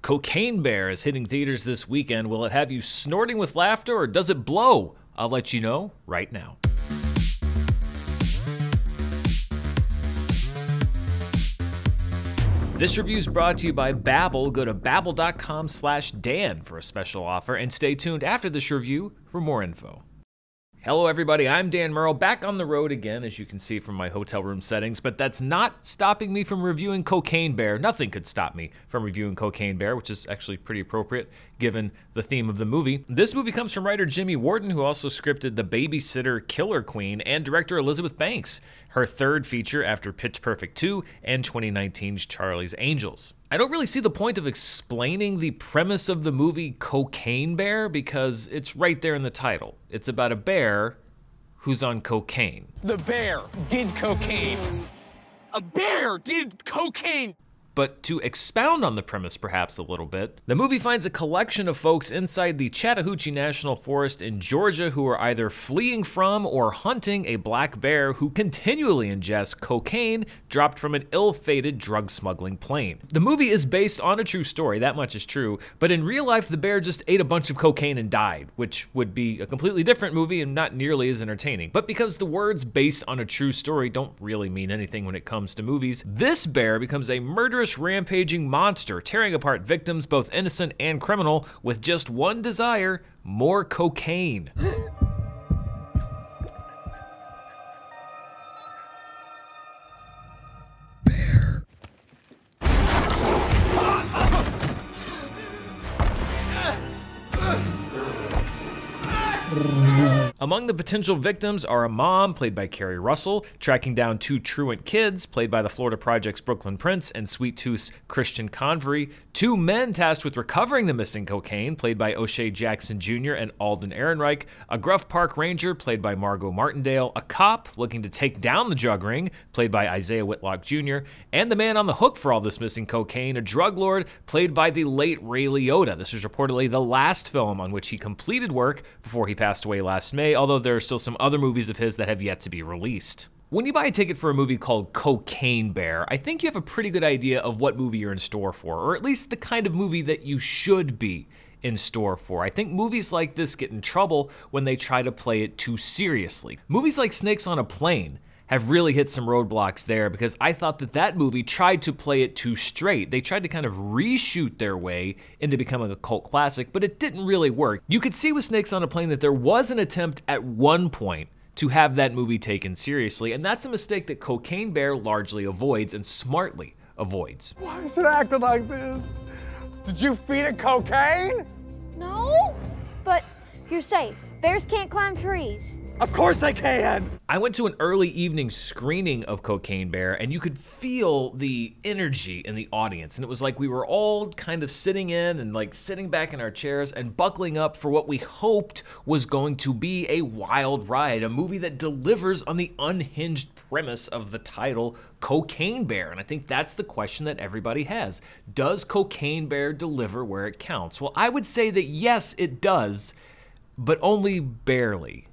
Cocaine Bear is hitting theaters this weekend. Will it have you snorting with laughter or does it blow? I'll let you know right now. This review is brought to you by Babbel. Go to babbel.com/Dan for a special offer and stay tuned after this review for more info. Hello everybody, I'm Dan Murrell, back on the road again, as you can see from my hotel room settings, but that's not stopping me from reviewing Cocaine Bear. Nothing could stop me from reviewing Cocaine Bear, which is actually pretty appropriate given the theme of the movie. This movie comes from writer Jimmy Warden, who also scripted The Babysitter Killer Queen, and director Elizabeth Banks, her third feature after Pitch Perfect 2 and 2019's Charlie's Angels. I don't really see the point of explaining the premise of the movie Cocaine Bear because it's right there in the title. It's about a bear who's on cocaine. The bear did cocaine. A bear did cocaine. But to expound on the premise perhaps a little bit, the movie finds a collection of folks inside the Chattahoochee National Forest in Georgia who are either fleeing from or hunting a black bear who continually ingests cocaine dropped from an ill-fated drug smuggling plane. The movie is based on a true story, that much is true, but in real life the bear just ate a bunch of cocaine and died, which would be a completely different movie and not nearly as entertaining. But because the words based on a true story don't really mean anything when it comes to movies, this bear becomes a murderous rampaging monster, tearing apart victims, both innocent and criminal, with just one desire: more cocaine. Among the potential victims are a mom, played by Carrie Russell, tracking down two truant kids, played by the Florida Project's Brooklyn Prince and Sweet Tooth's Christian Convery, two men tasked with recovering the missing cocaine, played by O'Shea Jackson Jr. and Alden Ehrenreich, a gruff park ranger, played by Margot Martindale, a cop looking to take down the drug ring, played by Isaiah Whitlock Jr., and the man on the hook for all this missing cocaine, a drug lord, played by the late Ray Liotta. This was reportedly the last film on which he completed work before he passed away last May, although there are still some other movies of his that have yet to be released. When you buy a ticket for a movie called Cocaine Bear, I think you have a pretty good idea of what movie you're in store for, or at least the kind of movie that you should be in store for. I think movies like this get in trouble when they try to play it too seriously. Movies like Snakes on a Plane have really hit some roadblocks there because I thought that movie tried to play it too straight. They tried to kind of reshoot their way into becoming a cult classic, but it didn't really work. You could see with Snakes on a Plane that there was an attempt at one point to have that movie taken seriously, and that's a mistake that Cocaine Bear largely avoids and smartly avoids. Why is it acting like this? Did you feed it cocaine? No, but you're safe. Bears can't climb trees. Of course I can! I went to an early evening screening of Cocaine Bear, and you could feel the energy in the audience, and it was like we were all kind of sitting in and like sitting back in our chairs and buckling up for what we hoped was going to be a wild ride, a movie that delivers on the unhinged premise of the title, Cocaine Bear. And I think that's the question that everybody has. Does Cocaine Bear deliver where it counts? Well, I would say that yes, it does, but only barely.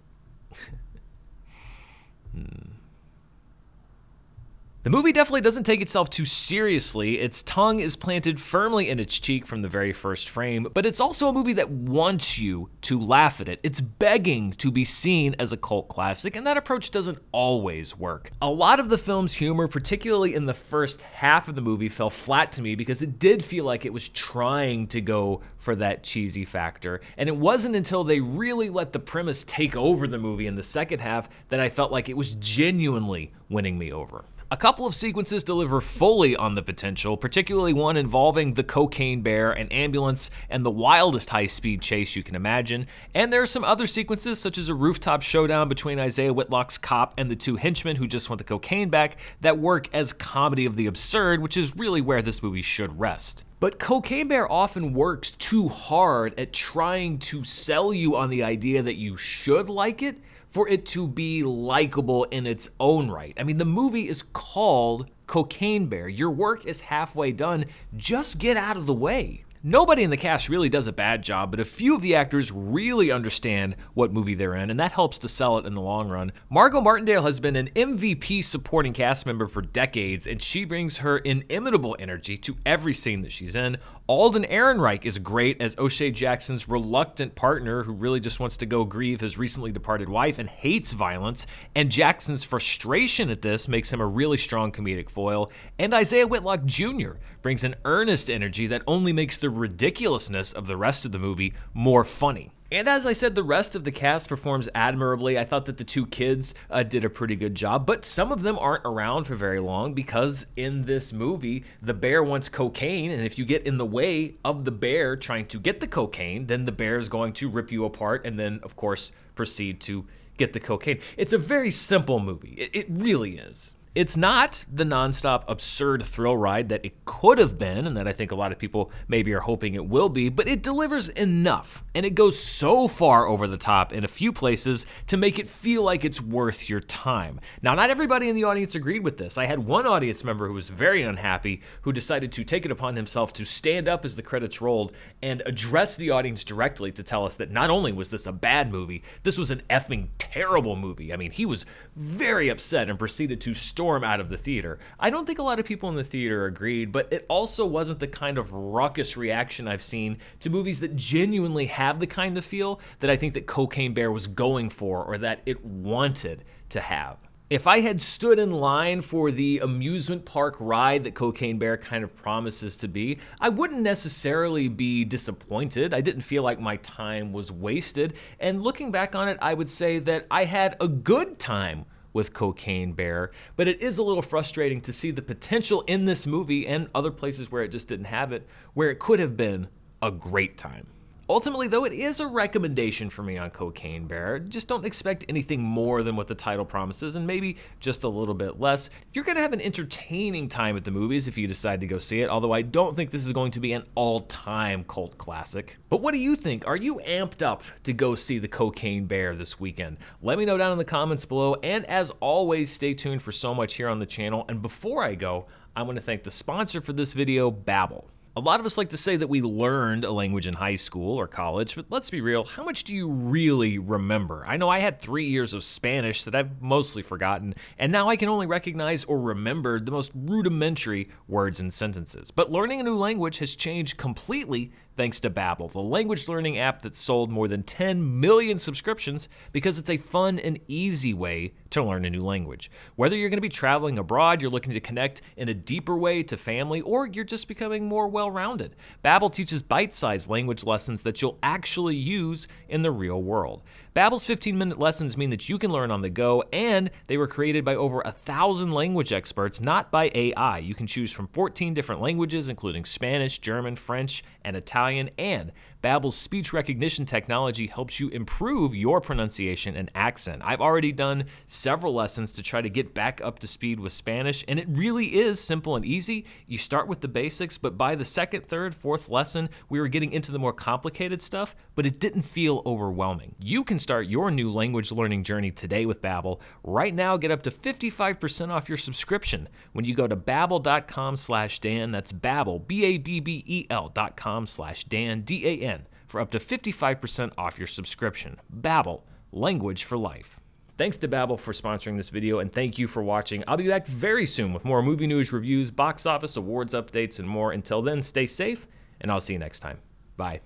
The movie definitely doesn't take itself too seriously. Its tongue is planted firmly in its cheek from the very first frame, but it's also a movie that wants you to laugh at it. It's begging to be seen as a cult classic, and that approach doesn't always work. A lot of the film's humor, particularly in the first half of the movie, fell flat to me because it did feel like it was trying to go for that cheesy factor, and it wasn't until they really let the premise take over the movie in the second half that I felt like it was genuinely winning me over. A couple of sequences deliver fully on the potential, particularly one involving the Cocaine Bear, an ambulance, and the wildest high-speed chase you can imagine. And there are some other sequences, such as a rooftop showdown between Isaiah Whitlock's cop and the two henchmen who just want the cocaine back, that work as comedy of the absurd, which is really where this movie should rest. But Cocaine Bear often works too hard at trying to sell you on the idea that you should like it, for it to be likable in its own right. I mean, the movie is called Cocaine Bear. Your work is halfway done. Just get out of the way. Nobody in the cast really does a bad job, but a few of the actors really understand what movie they're in, and that helps to sell it in the long run. Margot Martindale has been an MVP supporting cast member for decades, and she brings her inimitable energy to every scene that she's in. Alden Ehrenreich is great as O'Shea Jackson's reluctant partner who really just wants to go grieve his recently departed wife and hates violence, and Jackson's frustration at this makes him a really strong comedic foil. And Isaiah Whitlock Jr. brings an earnest energy that only makes the ridiculousness of the rest of the movie more funny. And as I said, the rest of the cast performs admirably. I thought that the two kids did a pretty good job, but some of them aren't around for very long because in this movie, the bear wants cocaine, and if you get in the way of the bear trying to get the cocaine, then the bear is going to rip you apart and then, of course, proceed to get the cocaine. It's a very simple movie. It really is. It's not the nonstop absurd thrill ride that it could have been, and that I think a lot of people maybe are hoping it will be, but it delivers enough, and it goes so far over the top in a few places to make it feel like it's worth your time. Now, not everybody in the audience agreed with this. I had one audience member who was very unhappy, who decided to take it upon himself to stand up as the credits rolled and address the audience directly to tell us that not only was this a bad movie, this was an effing terrible movie. I mean, he was very upset and proceeded to storm out of the theater. I don't think a lot of people in the theater agreed, but it also wasn't the kind of ruckus reaction I've seen to movies that genuinely have the kind of feel that I think that Cocaine Bear was going for or that it wanted to have. If I had stood in line for the amusement park ride that Cocaine Bear kind of promises to be, I wouldn't necessarily be disappointed. I didn't feel like my time was wasted. And looking back on it, I would say that I had a good time with Cocaine Bear, but it is a little frustrating to see the potential in this movie and other places where it just didn't have it, where it could have been a great time. Ultimately, though, it is a recommendation for me on Cocaine Bear. Just don't expect anything more than what the title promises, and maybe just a little bit less. You're going to have an entertaining time at the movies if you decide to go see it, although I don't think this is going to be an all-time cult classic. But what do you think? Are you amped up to go see the Cocaine Bear this weekend? Let me know down in the comments below, and as always, stay tuned for so much here on the channel. And before I go, I want to thank the sponsor for this video, Babbel. A lot of us like to say that we learned a language in high school or college, but let's be real, how much do you really remember? I know I had 3 years of Spanish that I've mostly forgotten, and now I can only recognize or remember the most rudimentary words and sentences. But learning a new language has changed completely thanks to Babbel, the language learning app that sold more than 10 million subscriptions because it's a fun and easy way to learn a new language. Whether you're going to be traveling abroad, you're looking to connect in a deeper way to family, or you're just becoming more well-rounded, Babbel teaches bite-sized language lessons that you'll actually use in the real world. Babbel's 15-minute lessons mean that you can learn on the go, and they were created by over 1,000 language experts, not by AI. You can choose from 14 different languages, including Spanish, German, French, and Italian, and Babbel's speech recognition technology helps you improve your pronunciation and accent. I've already done several lessons to try to get back up to speed with Spanish, and it really is simple and easy. You start with the basics, but by the second, third, fourth lesson, we were getting into the more complicated stuff, but it didn't feel overwhelming. You can start your new language learning journey today with Babbel. Right now, get up to 55% off your subscription when you go to babbel.com/Dan. That's Babbel, BABBEL.com/Dan, DAN, for up to 55% off your subscription. Babbel, language for life. Thanks to Babbel for sponsoring this video, and thank you for watching. I'll be back very soon with more movie news, reviews, box office, awards updates, and more. Until then, stay safe, and I'll see you next time. Bye.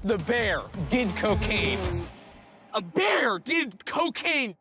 The bear did cocaine. A bear did cocaine.